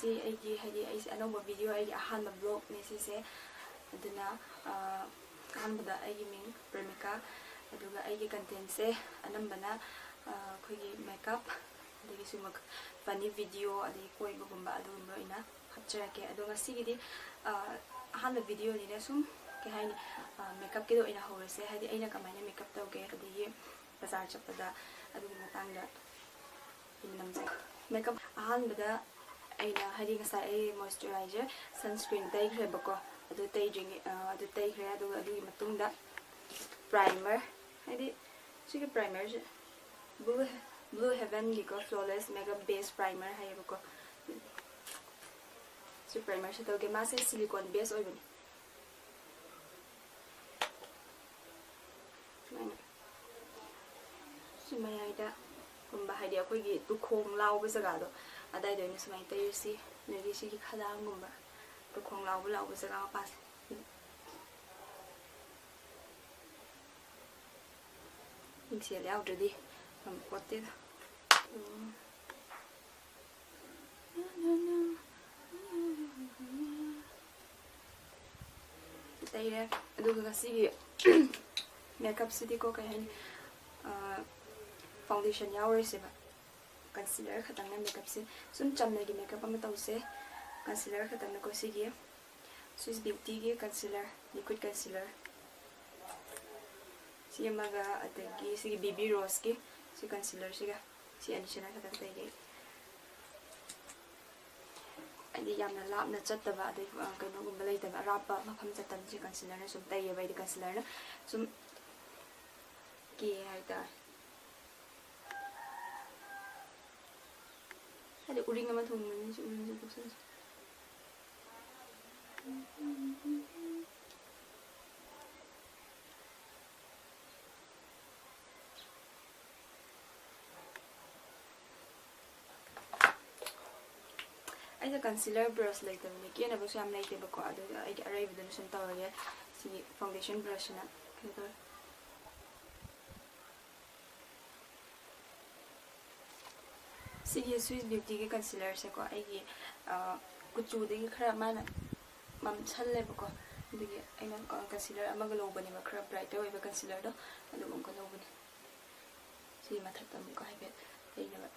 ngasi aigi hadi ai anova video aigi ahanba vlog ne sise aduna ahanbada aigi ming premika aduga aigi content se anambana khogi makeup adagi sumak funny video adagi koiba gumba adumba ina hapcharake adu ngasi gidi ahanba video ni ne sum ke haini makeup kido ina horese hadi aina kamaina makeup tawge adagi bazar chapada adugi matangda namjai makeup ahanbada aina hadi ngasa ai moisturizer sunscreen tai khrebako adu tai jing adu tai khre adu matungda primer hadi sigi primer blue heaven gi ko flawless makeup base primer hayabako si primer se toge mase silicone base oibani sumayaida kumba hadi akoigi tukhong law jaga do adai do ni sumai tayusi nedi sigi khadang gumba tukhong law jaga pas ingse law jodi am kote tayre aduga sigi makeup city ko kay foundation yaorabsu concealer khatang na makeup se sum chamna gi makeup am tause concealer khatang na ko sigi Swiss Beauty gi concealer liquid concealer si maga adagi sigi BB Rose gi si concealer siga si additional khatang tay gi adi yamna lapna chattaba adi kaino gumba leitaba rapa mafam chatan si concealer na sum tay bai di concealer na sum ki haita ada uring ama thong ni uring ju sen ai concealer brush like them ni kena ba sam like ba ko adu ai arrive dan sun tawage si foundation brush na kito Sigi Swiss Beauty के concealer से को आएगी कुछ उधेगी खरा माना मम चल ले बको उधेगी आइना concealer अमग लोग बने बकरा brighter हुए concealer दो अदु उनको लोग बने सी माथा तम को है बेट आइना बा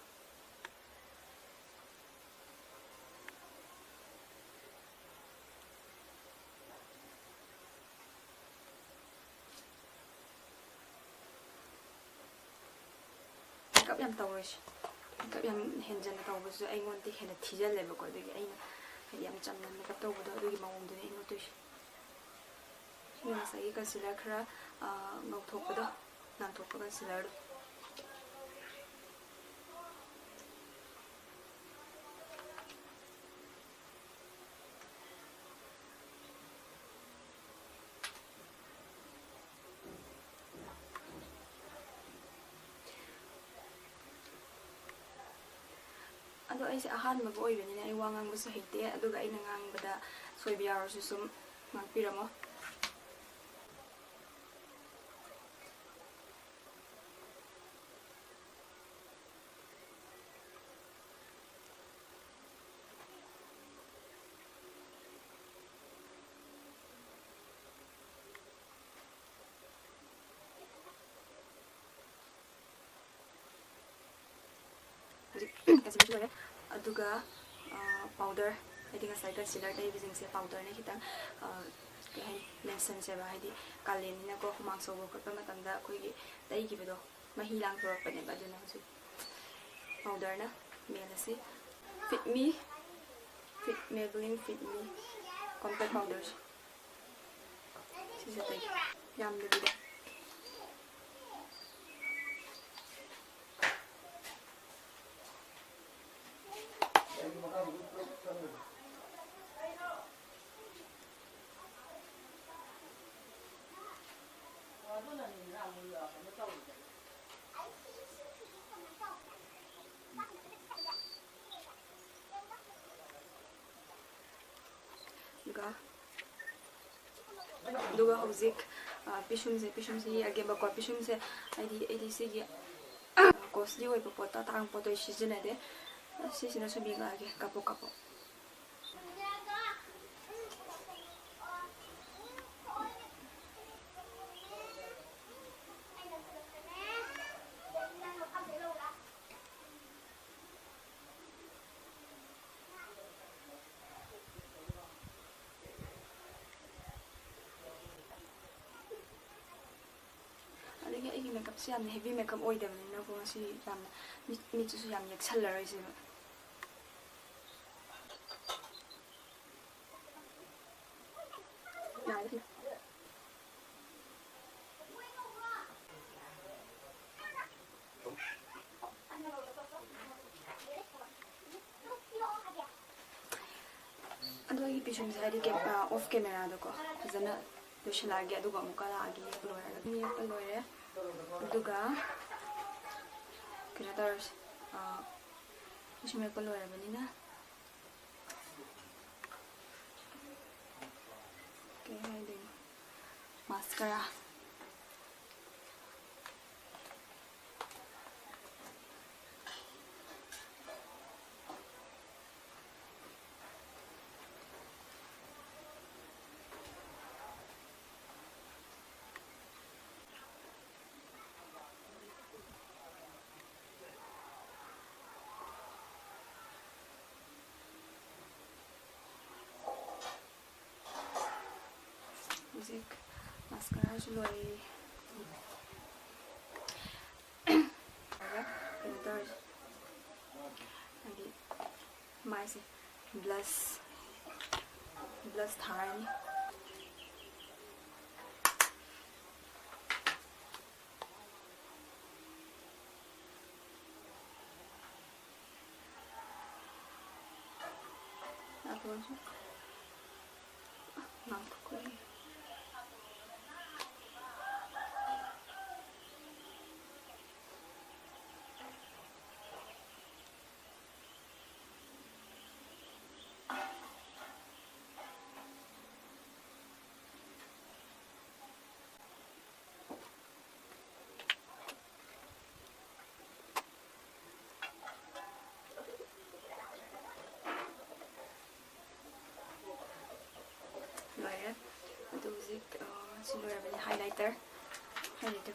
कब यम तवश कब यम हेंजन तवबसु आई मोंते हेना थिजल लेबो को दुगी आइना यम चमन मेकअप तवबदो दुगी मावंग दुने नो तुश सिना सही कंसीलर खरा ngauthokpado namthokpa concealer ado ai se ahanba go oibnina ai wangangbasu heite aduga aina ngangbada soiba yaorabsu sum ngakpiramo aduga powder I think aside concealer dai using se powder ne kitang kai mention se ba hidi kalen na ko humang so ko pa matanda koi gi dai gi bedo mahi lang thor pa ne ba duna su powder na mela se fit me Maybelline fit me compact powders si se tai yam de bido duga hauzik pishumse ageba ko pishumse id sigi costly oi pota tang poto sijina de sisina subiga age kapo ꯑꯩꯒꯤ ꯃꯦꯀꯞꯁꯦ ꯌꯥꯝꯅ heavy makeup ꯑꯣꯏꯗꯕꯅꯤꯅꯀꯣ ꯉꯁꯤ ꯌꯥꯝꯅ ꯃꯤꯠꯁꯨ ꯌꯥꯝ ꯌꯦꯛꯁꯜꯂꯔꯣꯏꯁꯦꯕ ꯑꯗꯣ ꯑꯩꯒꯤ ꯄꯤꯁꯨꯝꯁꯦ ꯍꯥꯏꯗꯤ of ꯀꯦꯃꯦꯔꯥꯗꯀꯣ ꯐꯖꯅ ꯂꯣꯏꯁꯤꯜꯂꯛꯑꯒꯦ ꯑꯗꯨꯒ ꯑꯃꯨꯛꯀ ꯂꯥꯛꯑꯒꯦ ꯌꯦꯛꯄ ꯂꯣꯏꯔꯒ ꯌꯦꯛꯄ ꯂꯣꯏꯔꯦ ꯑꯗꯨꯒ ꯀꯩꯅꯣ ꯇꯧꯔꯁꯤ ꯄꯤꯁꯨꯝ ꯌꯦꯛꯄ ꯂꯣꯏꯔꯕꯅꯤꯅ ꯀꯩ ꯍꯥꯏꯗꯣꯏꯅꯣ ꯃꯥꯁꯀꯥꯔꯥ ꯍꯧꯖꯤꯛ ꯃꯥꯁꯀꯥꯔꯥꯁꯨ ꯂꯣꯏꯔꯦ ꯀꯩꯅꯣ ꯇꯧꯔꯁꯤ ꯍꯥꯏꯗꯤ ꯃꯥꯏꯁꯦ ꯕ꯭ꯂꯁ ꯊꯥꯔꯅꯤ 나도죠. 많고. loire. ꯑꯗꯨ ꯍꯧꯖꯤꯛ ꯁꯤ ꯂꯣꯏꯔꯕꯅꯤ highlighter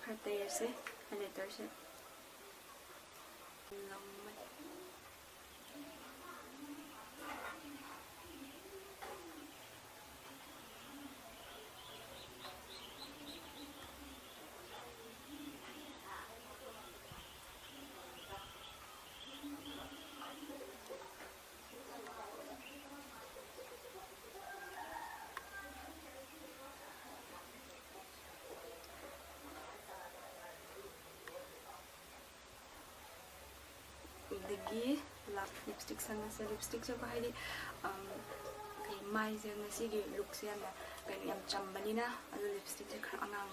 ꯈꯔ ꯇꯩꯔꯁꯦ highlighterꯁꯦ ꯑꯗꯒꯤ ꯂꯤꯞꯁꯇꯤꯛ ꯁꯪꯉꯁꯦ ꯂꯤꯞꯁꯇꯤꯛꯁꯦ ꯍꯥꯏꯗꯤ ꯃꯥꯏꯁꯦ ꯉꯁꯤꯒꯤ ꯂꯨꯛꯁꯦ ꯌꯥꯝꯅ ꯀꯩꯅꯣ ꯌꯥꯝ ꯆꯝꯕꯅꯤꯅ ꯑꯗꯨ ꯂꯤꯞꯁꯇꯤꯛꯁꯦ ꯈꯔ ꯑꯉꯥꯡ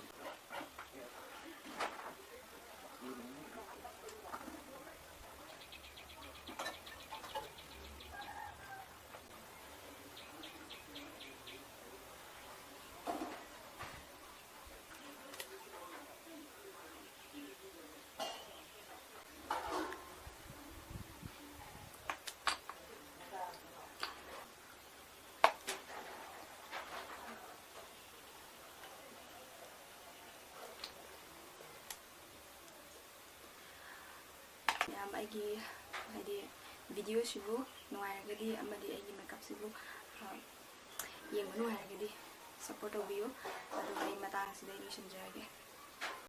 ꯌꯥꯝ ꯑꯩꯒꯤ ꯍꯥꯏꯗꯤ ꯚꯤꯗꯤꯑꯣꯁꯤꯕꯨ ꯅꯨꯡꯉꯥꯏꯔꯒꯗꯤ ꯑꯃꯗꯤ ꯑꯩꯒꯤ ꯃꯦꯀꯞꯁꯤꯕꯨ ꯌꯦꯡꯕ ꯅꯨꯡꯉꯥꯏꯔꯒꯗꯤ ꯁꯞꯄꯣꯔꯠ ꯇꯧꯕꯤꯌꯨ ꯑꯗꯨꯒ ꯑꯩ ꯃꯇꯥꯡꯁꯤꯗ ꯂꯣꯏꯁꯤꯟꯖꯔꯒꯦ